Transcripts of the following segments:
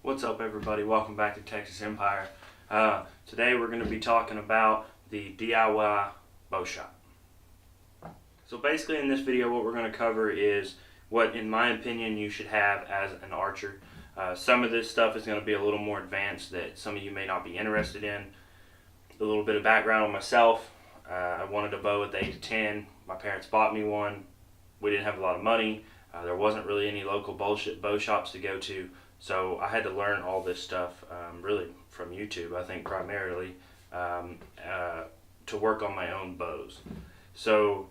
What's up, everybody? Welcome back to Texas Empire. Today we're going to be talking about the DIY bow shop. So basically in this video what we're going to cover is what, in my opinion, you should have as an archer. Some of this stuff is going to be a little more advanced that some of you may not be interested in. A little bit of background on myself. I wanted a bow at the age of 10. My parents bought me one. We didn't have a lot of money. There wasn't really any local bow shops to go to. So I had to learn all this stuff really from YouTube, I think primarily, to work on my own bows. So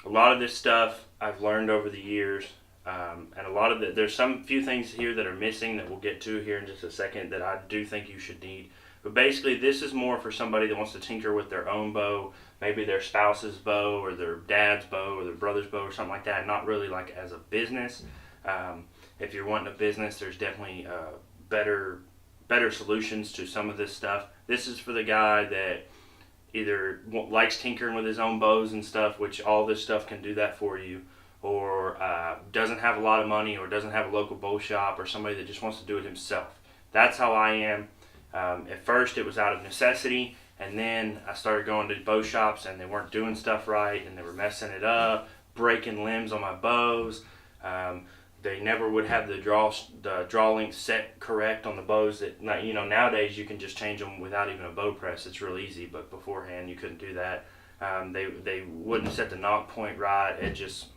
a lot of this stuff I've learned over the years, and a lot of there's some few things here that are missing that we'll get to here in just a second that I do think you should need. But basically this is more for somebody that wants to tinker with their own bow, maybe their spouse's bow or their dad's bow or their brother's bow or something like that, not really like as a business. If you're wanting a business, there's definitely better solutions to some of this stuff. This is for the guy that either likes tinkering with his own bows and stuff, which all this stuff can do that for you, or doesn't have a lot of money, or doesn't have a local bow shop, or somebody that just wants to do it himself. That's how I am. At first it was out of necessity, and then I started going to bow shops and they weren't doing stuff right, and they were messing it up, breaking limbs on my bows. They never would have the draw length set correct on the bows. That, you know, nowadays you can just change them without even a bow press. It's real easy, but beforehand you couldn't do that. They wouldn't set the knock point right. It just,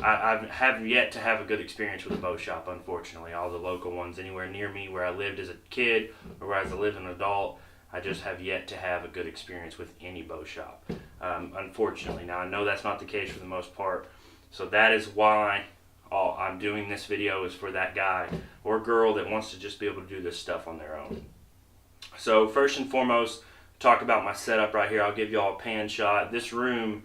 I have yet to have a good experience with a bow shop, unfortunately. All the local ones anywhere near me where I lived as a kid or where I lived as an adult, I just have yet to have a good experience with any bow shop, unfortunately. Now I know that's not the case for the most part, so that is why I'm doing this video, is for that guy or girl that wants to just be able to do this stuff on their own. So first and foremost, talk about my setup right here. I'll give you all a pan shot. This room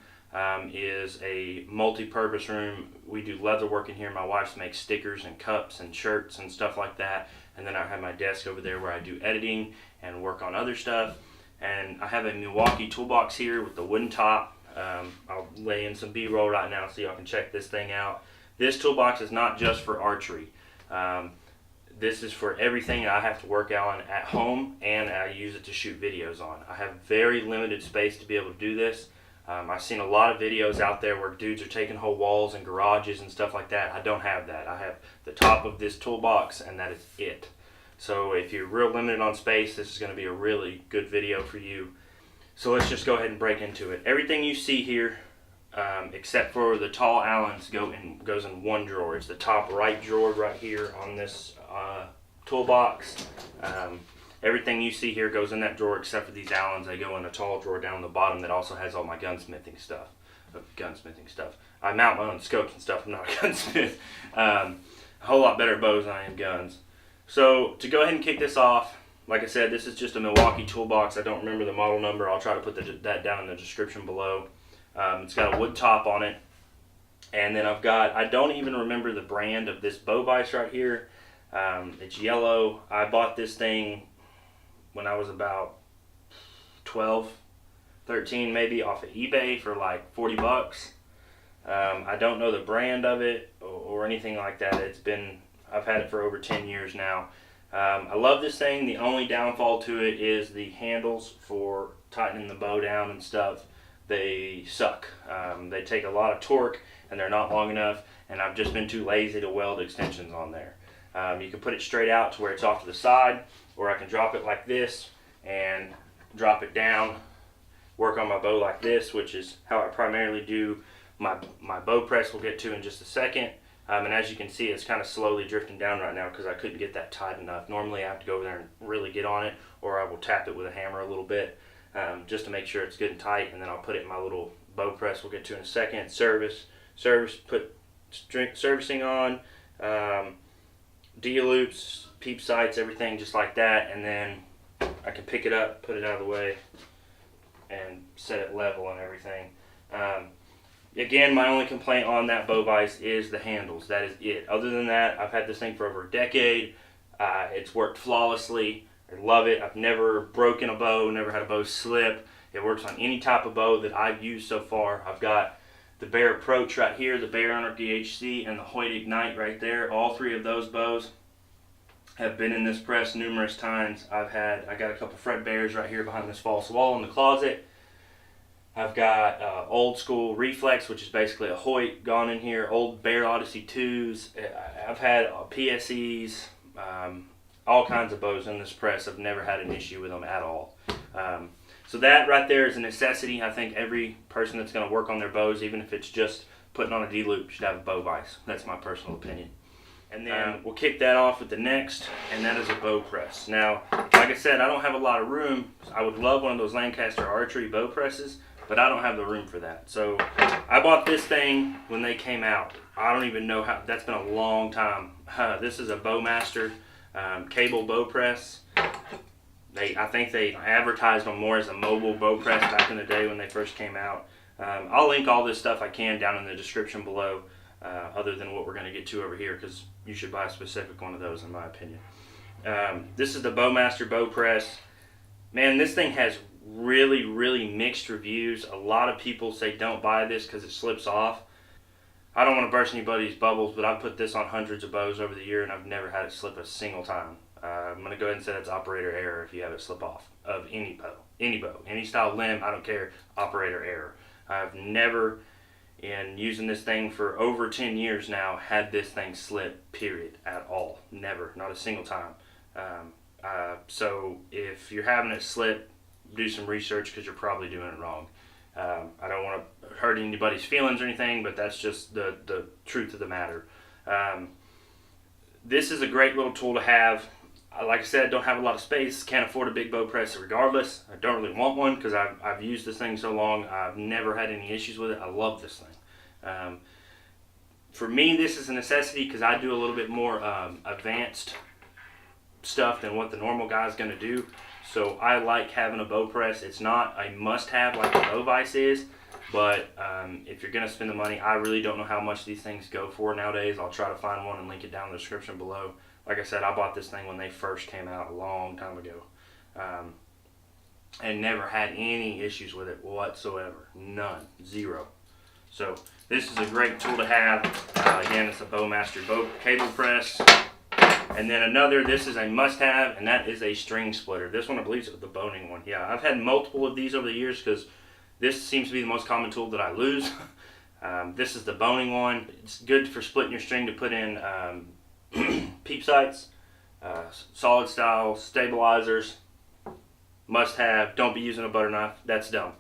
is a multi-purpose room. We do leather work in here. My wife makes stickers and cups and shirts and stuff like that. And then I have my desk over there where I do editing and work on other stuff. And I have a Milwaukee toolbox here with the wooden top. I'll lay in some B-roll right now so y'all can check this thing out. This toolbox is not just for archery. This is for everything I have to work on at home, and I use it to shoot videos on. I have very limited space to be able to do this. I've seen a lot of videos out there where dudes are taking whole walls and garages and stuff like that. I don't have that. I have the top of this toolbox, and that is it. So if you're real limited on space, this is going to be a really good video for you. So let's just go ahead and break into it. Everything you see here, except for the tall Allens, goes in one drawer. It's the top right drawer right here on this toolbox. Everything you see here goes in that drawer except for these Allens. They go in a tall drawer down the bottom that also has all my gunsmithing stuff. I mount my own scopes and stuff. I'm not a gunsmith. A whole lot better at bows than I am guns. So to go ahead and kick this off, like I said, this is just a Milwaukee toolbox. I don't remember the model number. I'll try to put that down in the description below. It's got a wood top on it, and then I don't even remember the brand of this bow vise right here. It's yellow. I bought this thing when I was about 12, 13 maybe, off of eBay for like 40 bucks. I don't know the brand of it or anything like that. I've had it for over 10 years now. I love this thing. The only downfall to it is the handles for tightening the bow down and stuff. They suck. They take a lot of torque and they're not long enough, and I've just been too lazy to weld extensions on there. You can put it straight out to where it's off to the side, or I can drop it like this and drop it down, work on my bow like this, which is how I primarily do my bow press we'll get to in just a second. And as you can see, it's kind of slowly drifting down right now because I couldn't get that tight enough. Normally I have to go over there and really get on it, or I will tap it with a hammer a little bit. Just to make sure it's good and tight, and then I'll put it in my little bow press we'll get to in a second. Put servicing on, D-loops, peep sights, everything just like that, and then I can pick it up, put it out of the way, and set it level and everything. Again, my only complaint on that bow vise is the handles. That is it. Other than that, I've had this thing for over a decade. It's worked flawlessly. I love it. I've never broken a bow, never had a bow slip. It works on any type of bow that I've used so far. I've got the Bear Approach right here, the Bear Anarchy HC, and the Hoyt Ignite right there. All three of those bows have been in this press numerous times. I got a couple fret bears right here behind this false wall in the closet. I've got old school reflex, which is basically a Hoyt gone in here, old Bear Odyssey 2s. I've had PSEs, all kinds of bows in this press. I've never had an issue with them at all. So that right there is a necessity. I think every person that's going to work on their bows, even if it's just putting on a D-loop, should have a bow vise. That's my personal opinion. And then we'll kick that off with the next, and that is a bow press. Now, like I said, I don't have a lot of room. I would love one of those Lancaster Archery bow presses, but I don't have the room for that. So I bought this thing when they came out. I don't even know how, that's been a long time. This is a Bowmaster cable bow press. I think they advertised them more as a mobile bow press back in the day when they first came out. I'll link all this stuff I can down in the description below, other than what we're going to get to over here, because you should buy a specific one of those in my opinion. This is the Bowmaster bow press. Man, this thing has really mixed reviews. A lot of people say don't buy this because it slips off. I don't want to burst anybody's bubbles, but I've put this on hundreds of bows over the year and I've never had it slip a single time. I'm going to go ahead and say that's operator error if you have it slip off of any bow, any style limb, I don't care, operator error. I've never, in using this thing for over 10 years now, had this thing slip, period, at all. Never, not a single time. So if you're having it slip, do some research because you're probably doing it wrong. I don't want to hurt anybody's feelings or anything, but that's just the truth of the matter. This is a great little tool to have. Like I said, don't have a lot of space, can't afford a big bow press regardless. I don't really want one because I've used this thing so long. I've never had any issues with it. I love this thing. For me, this is a necessity because I do a little bit more advanced stuff than what the normal guy's going to do. So I like having a bow press. It's not a must-have like a bow vise is, but if you're going to spend the money, I really don't know how much these things go for nowadays. I'll try to find one and link it down in the description below. Like I said, I bought this thing when they first came out a long time ago, and never had any issues with it whatsoever. None. Zero. So this is a great tool to have. Again, it's a Bowmaster bow cable press. And then another, this is a must-have, and that is a string splitter. This one, I believe, is the boning one. Yeah, I've had multiple of these over the years because this seems to be the most common tool that I lose. This is the boning one. It's good for splitting your string to put in peep sights, solid style stabilizers. Must-have. Don't be using a butter knife. That's dumb.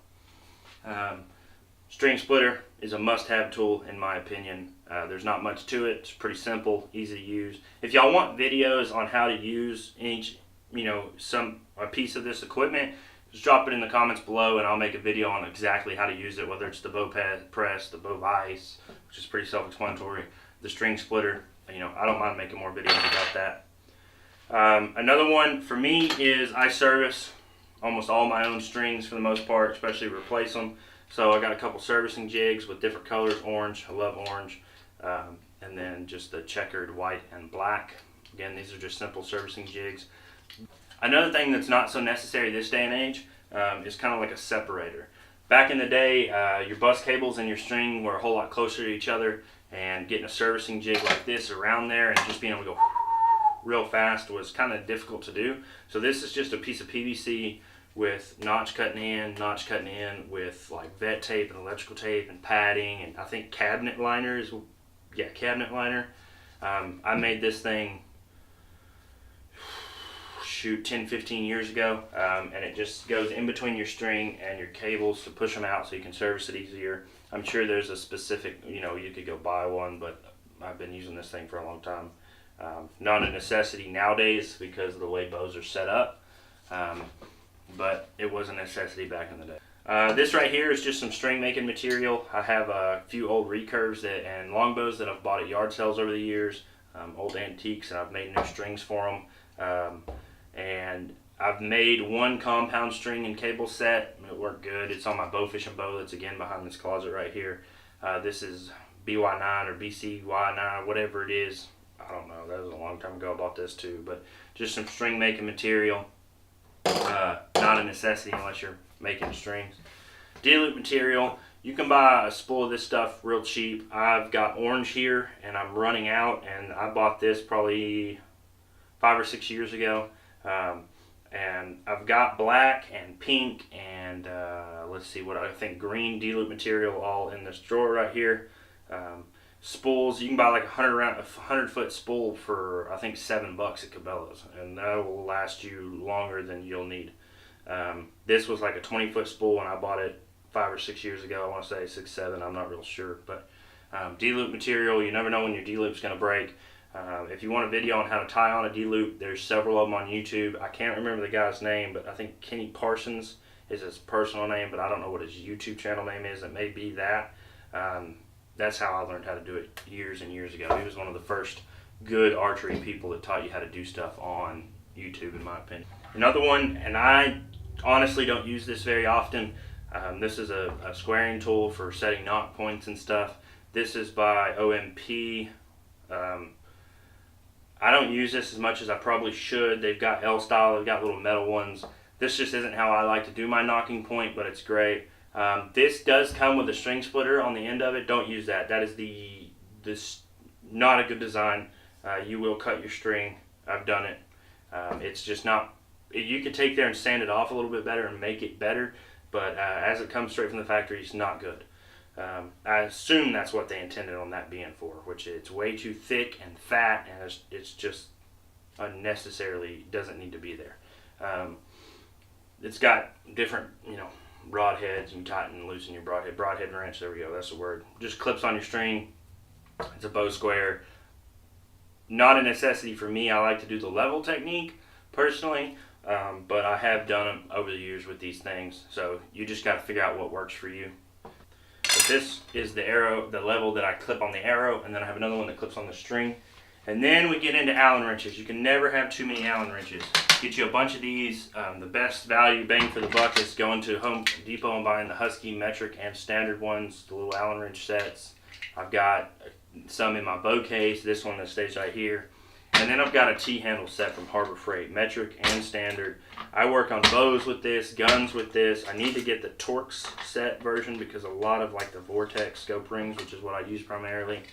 String splitter is a must-have tool in my opinion. There's not much to it. It's pretty simple, easy to use. If y'all want videos on how to use each, a piece of this equipment, just drop it in the comments below and I'll make a video on exactly how to use it, whether it's the bow press, the bow vise, which is pretty self-explanatory, the string splitter. I don't mind making more videos about that. Another one for me is I service almost all my own strings for the most part, especially replace them. So I got a couple servicing jigs with different colors, orange, I love orange, and then just the checkered white and black. Again, these are just simple servicing jigs. Another thing that's not so necessary this day and age is kind of like a separator. Back in the day, your bus cables and your string were a whole lot closer to each other, and getting a servicing jig like this around there and just being able to go real fast was kind of difficult to do. So this is just a piece of PVC with notch cutting in with like vet tape and electrical tape and padding, and I think cabinet liner is, yeah, cabinet liner. I made this thing, shoot, 10-15 years ago, and it just goes in between your string and your cables to push them out so you can service it easier. I'm sure there's a specific, you could go buy one, but I've been using this thing for a long time. Not a necessity nowadays because of the way bows are set up, but it was a necessity back in the day. This right here is just some string making material. I have a few old recurves and longbows that I've bought at yard sales over the years, old antiques, and I've made new strings for them. And I've made one compound string and cable set. It worked good. It's on my bow fishing bow that's again behind this closet right here. This is BY9 or BCY9, whatever it is. I don't know. That was a long time ago I bought this too. But just some string making material. Not a necessity unless you're making strings. D-loop material. You can buy a spool of this stuff real cheap. I've got orange here and I'm running out, and I bought this probably 5 or 6 years ago. And I've got black and pink and let's see what I think green D-loop material all in this drawer right here. Spools, you can buy like a 100-foot spool for I think $7 at Cabela's, and that will last you longer than you'll need. This was like a 20-foot spool, and I bought it 5 or 6 years ago. I want to say 6, 7. I'm not real sure, but D-loop material. You never know when your D-loop's going to break. If you want a video on how to tie on a D-loop, there's several of them on YouTube. I can't remember the guy's name, but I think Kenny Parsons is his personal name, but I don't know what his YouTube channel name is. It may be that. That's how I learned how to do it years and years ago. He was one of the first good archery people that taught you how to do stuff on YouTube, in my opinion. Another one, and I honestly don't use this very often. This is a squaring tool for setting knock points and stuff. This is by OMP. I don't use this as much as I probably should. They've got L-style, they've got little metal ones. This just isn't how I like to do my knocking point, but it's great. This does come with a string splitter on the end of it. Don't use that. That is this not a good design. You will cut your string. I've done it. It's just not. You could take there and sand it off a little bit better and make it better, but as it comes straight from the factory, it's not good. I assume that's what they intended on that being for, which it's way too thick and fat, and it's just unnecessarily doesn't need to be there. It's got different, rod heads. You tighten and loosen your broadhead wrench. There we go. That's the word. Just clips on your string. It's a bow square. Not a necessity for me. I like to do the level technique personally, but I have done them over the years with these things. So you just got to figure out what works for you. But this is the level that I clip on the arrow, and then I have another one that clips on the string. And then we get into Allen wrenches. You can never have too many Allen wrenches. Get you a bunch of these. The best value bang for the buck is going to Home Depot and buying the Husky metric and standard ones, the little Allen wrench sets. I've got some in my bow case, this one that stays right here. And then I've got a T-handle set from Harbor Freight, metric and standard. I work on bows with this, guns with this. I need to get the Torx set version because a lot of like the Vortex scope rings, which is what I use primarily,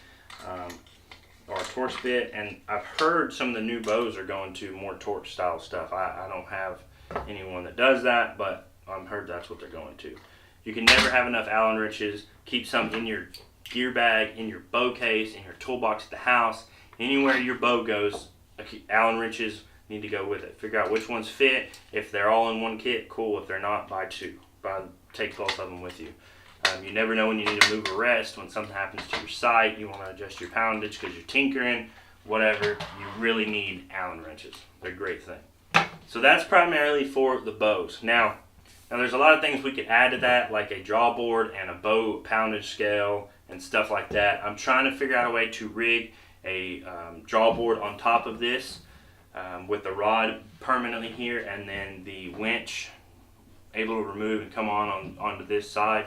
or a Torx bit, and I've heard some of the new bows are going to more Torx style stuff. I don't have anyone that does that, but I've heard that's what they're going to. You can never have enough Allen wrenches. Keep some in your gear bag, in your bow case, in your toolbox at the house. Anywhere your bow goes, Allen wrenches need to go with it. Figure out which ones fit. If they're all in one kit, cool. If they're not, buy two. Take both of them with you. You never know when you need to move a rest, when something happens to your sight, you want to adjust your poundage because you're tinkering, whatever. You really need Allen wrenches. They're a great thing. So that's primarily for the bows. Now there's a lot of things we could add to that, like a draw board and a bow poundage scale and stuff like that. I'm trying to figure out a way to rig a draw board on top of this with the rod permanently here, and then the winch able to remove and come onto this side.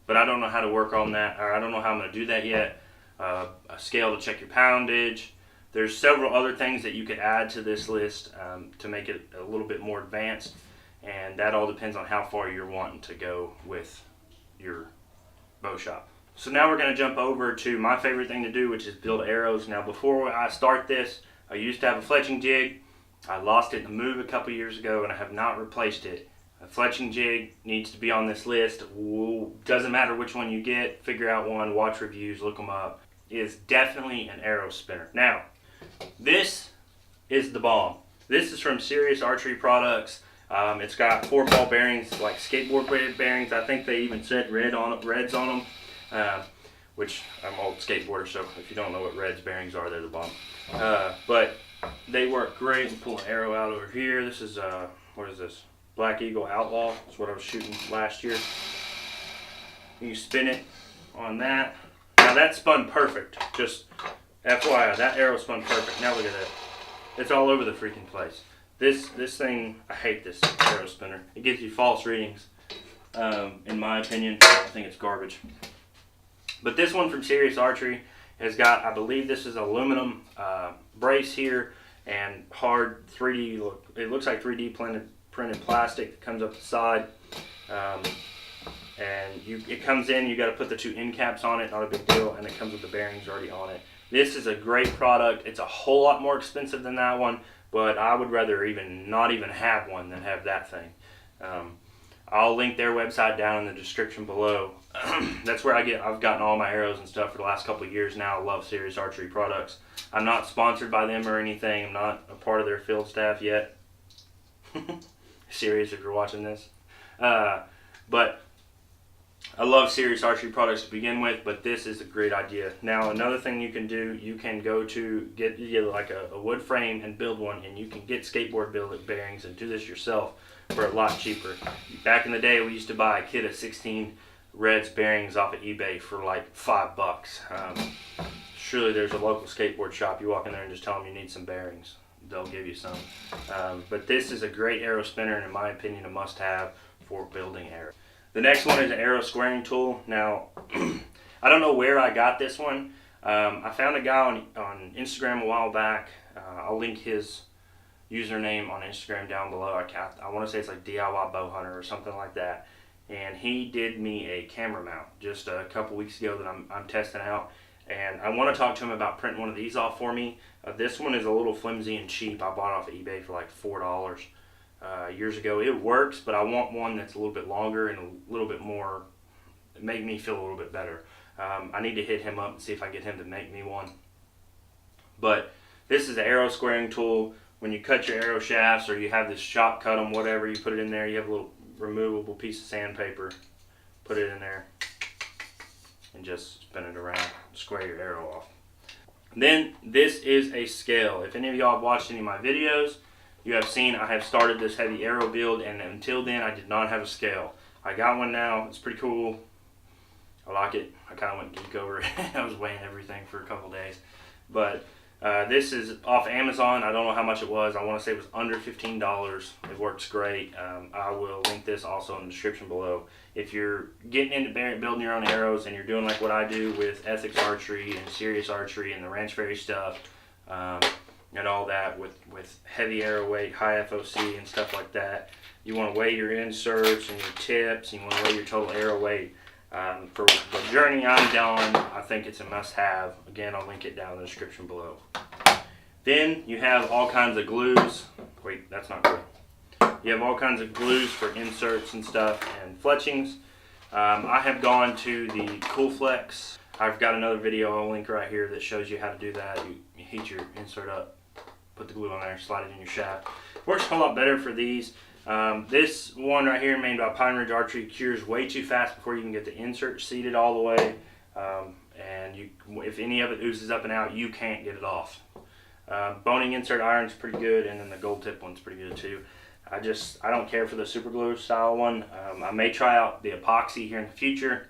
But I don't know how to work on that, or I don't know how I'm going to do that yet. A scale to check your poundage. There's several other things that you could add to this list to make it a little bit more advanced, and that all depends on how far you're wanting to go with your bow shop. So now we're going to jump over to my favorite thing to do, which is build arrows. Now before I start this, I used to have a fletching jig. I lost it in a move a couple years ago, and I have not replaced it. A fletching jig needs to be on this list. Doesn't matter which one you get, figure out one, watch reviews, look them up. It is definitely an arrow spinner. Now, this is the bomb. This is from Serious Archery Products. It's got 4-ball bearings, like skateboard weighted bearings. I think they even said reds on them, which I'm an old skateboarder, so if you don't know what reds bearings are, they're the bomb. But they work great. And pull an arrow out over here. This is, what is this? Black Eagle Outlaw. That's what I was shooting last year. You spin it on that. Now that spun perfect. Just FYI, that arrow spun perfect. Now look at that. It's all over the freaking place. This thing, I hate this arrow spinner. It gives you false readings. In my opinion, I think it's garbage. But this one from Serious Archery has got, I believe this is aluminum brace here and hard 3D, it looks like 3D printed plastic that comes up the side. And it comes in, you got to put the 2 end caps on it, not a big deal, and it comes with the bearings already on it. This is a great product. It's a whole lot more expensive than that one, but I would rather not even have one than have that thing. I'll link their website down in the description below. That's where I've gotten all my arrows and stuff for the last couple of years now. I love Serious Archery products. I'm not sponsored by them or anything. I'm not a part of their field staff yet. Serious if you're watching this. But I love Serious Archery products to begin with, but this is a great idea. Now, another thing you can do, you can go to get like a wood frame and build one, and you can get skateboard bearings and do this yourself for a lot cheaper. Back in the day, we used to buy a kit of 16 Reds bearings off of eBay for like $5. Surely there's a local skateboard shop. You walk in there and just tell them you need some bearings. They'll give you some. But this is a great arrow spinner, and in my opinion, a must-have for building arrows. The next one is an arrow squaring tool. Now, I don't know where I got this one. I found a guy on Instagram a while back. I'll link his username on Instagram down below. I want to say it's like DIY Bow Hunter or something like that. And he did me a camera mount just a couple weeks ago that I'm testing out. And I want to talk to him about printing one of these off for me. This one is a little flimsy and cheap. I bought it off of eBay for like $4 years ago. It works, but I want one that's a little bit longer and a little bit more, make me feel a little bit better. I need to hit him up and see if I can get him to make me one. But this is an arrow squaring tool. When you cut your arrow shafts or you have this shop cut them, whatever, you put it in there. You have a little removable piece of sandpaper. Put it in there and just spin it around. Square your arrow off. Then this is a scale. If any of y'all have watched any of my videos, you have seen I have started this heavy arrow build, and until then I did not have a scale. I got one now. It's pretty cool. I like it. I kind of went geek over it. I was weighing everything for a couple days. But this is off Amazon. I don't know how much it was. I want to say it was under $15. It works great. I will link this also in the description below. If you're getting into building your own arrows and you're doing like what I do with Ethics Archery and Serious Archery and the Ranch Fairy stuff, and all that with heavy arrow weight, high FOC and stuff like that, you want to weigh your inserts and your tips, and you want to weigh your total arrow weight. For the journey I'm down, I think it's a must-have. Again, I'll link it down in the description below. Then you have all kinds of glues. Wait, that's not good. You have all kinds of glues for inserts and stuff and fletchings. I have gone to the Cool Flex. I've got another video I'll link right here that shows you how to do that. You heat your insert up, put the glue on there, slide it in your shaft. Works a whole lot better for these. This one right here, made by Pine Ridge Archery, cures way too fast before you can get the insert seated all the way. And if any of it oozes up and out, you can't get it off. Boning insert iron is pretty good, and then the gold tip one's pretty good too. I don't care for the super glue style one. I may try out the epoxy here in the future,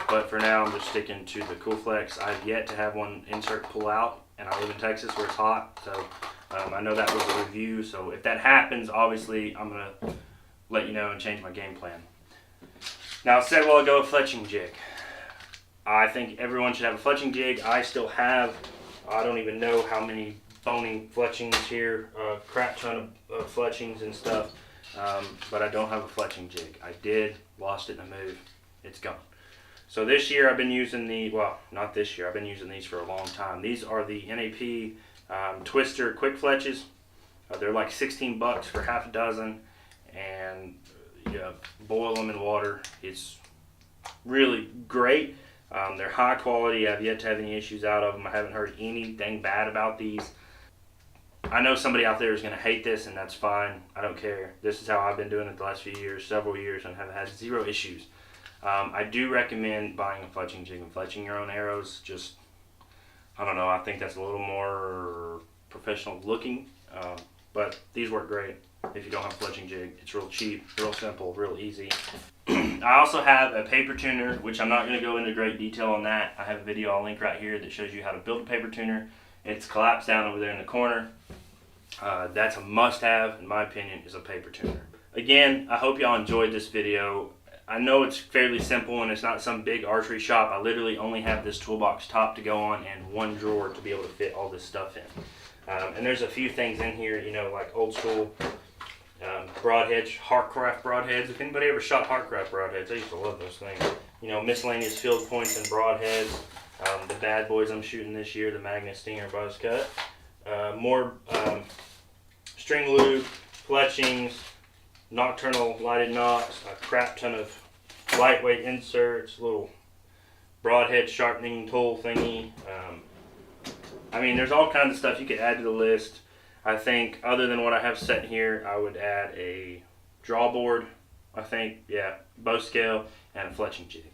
but for now I'm just sticking to the Cool Flex. I've yet to have one insert pull out, and I live in Texas where it's hot, so I know that was a review. So if that happens, obviously I'm gonna let you know and change my game plan. Now, I said a while ago, a fletching jig. I think everyone should have a fletching jig. I still have, I don't even know how many boning fletchings here, crap ton of fletchings and stuff, but I don't have a fletching jig. I did, lost it in a move. It's gone. So this year I've been using not this year, I've been using these for a long time. These are the NAP Twister Quick Fletches. They're like 16 bucks for half a dozen, and you boil them in water. It's really great. They're high quality. I've yet to have any issues out of them. I haven't heard anything bad about these. I know somebody out there is going to hate this, and that's fine. I don't care. This is how I've been doing it the last few years, several years, and have had zero issues. I do recommend buying a fletching jig and fletching your own arrows. Just, I don't know, I think that's a little more professional looking, but these work great if you don't have a fletching jig. It's real cheap, real simple, real easy. I also have a paper tuner, which I'm not going to go into great detail on that. I have a video I'll link right here that shows you how to build a paper tuner. It's collapsed down over there in the corner. That's a must-have, in my opinion, is a paper tuner. Again, I hope y'all enjoyed this video. I know it's fairly simple and it's not some big archery shop. I literally only have this toolbox top to go on and one drawer to be able to fit all this stuff in. And there's a few things in here, you know, like old school broadheads, Hartcraft broadheads. If anybody ever shot Hartcraft broadheads, I used to love those things. You know, miscellaneous field points and broadheads. The bad boys I'm shooting this year, the Magnet Stinger Buzz Cut. More string loop, fletchings, nocturnal lighted nocks, a crap ton of lightweight inserts, little broadhead sharpening tool thingy. I mean, there's all kinds of stuff you could add to the list. I think other than what I have set here, I would add a draw board, I think, yeah, bow scale, and a fletching jig.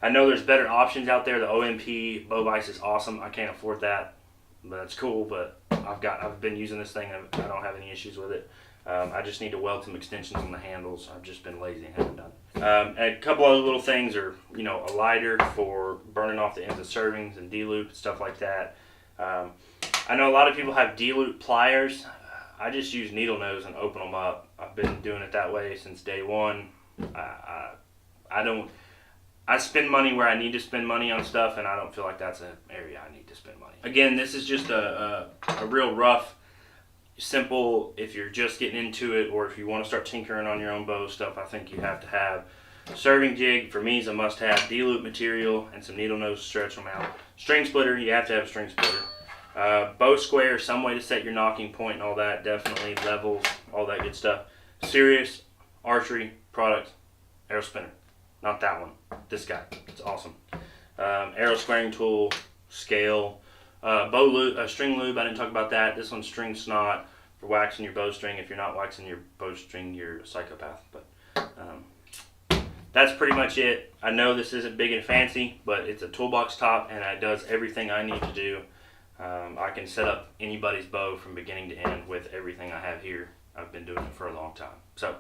I know there's better options out there. The OMP bow vise is awesome. I can't afford that, but that's cool. But I've been using this thing. I don't have any issues with it. I just need to weld some extensions on the handles. I've just been lazy and haven't done it. And a couple other little things are, you know, a lighter for burning off the ends of servings and D-loop and stuff like that. I know a lot of people have D-loop pliers. I just use needle nose and open them up. I've been doing it that way since day one. I spend money where I need to spend money on stuff, and I don't feel like that's an area I need to spend money. Again, this is just a real rough, simple, if you're just getting into it, or if you want to start tinkering on your own bow stuff, I think you have to have serving jig. For me, is a must-have. D-loop material and some needle nose to stretch them out. String splitter, you have to have a string splitter. Bow square, some way to set your knocking point and all that, definitely. Levels, all that good stuff. Serious archery product, arrow spinner. Not that one, this guy, it's awesome. Arrow squaring tool, scale, bow lube, string lube, I didn't talk about that. This one's string snot for waxing your bowstring. If you're not waxing your bowstring, you're a psychopath. But that's pretty much it. I know this isn't big and fancy, but it's a toolbox top, and it does everything I need to do. I can set up anybody's bow from beginning to end with everything I have here. I've been doing it for a long time. So,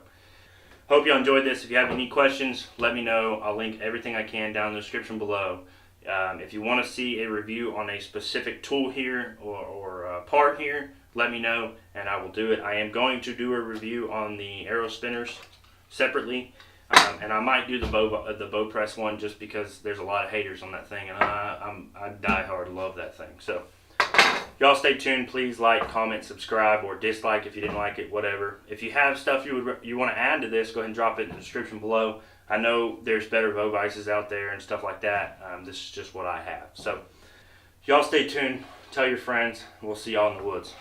hope you enjoyed this. If you have any questions, let me know. I'll link everything I can down in the description below. If you want to see a review on a specific tool here or part here, let me know and I will do it. I am going to do a review on the arrow spinners separately, and I might do the bow press one just because there's a lot of haters on that thing, and I die hard love that thing. So y'all stay tuned. Please like, comment, subscribe, or dislike if you didn't like it, whatever. If you have stuff you want to add to this, go ahead and drop it in the description below. I know there's better bow vices out there and stuff like that. This is just what I have. So y'all stay tuned. Tell your friends. We'll see y'all in the woods.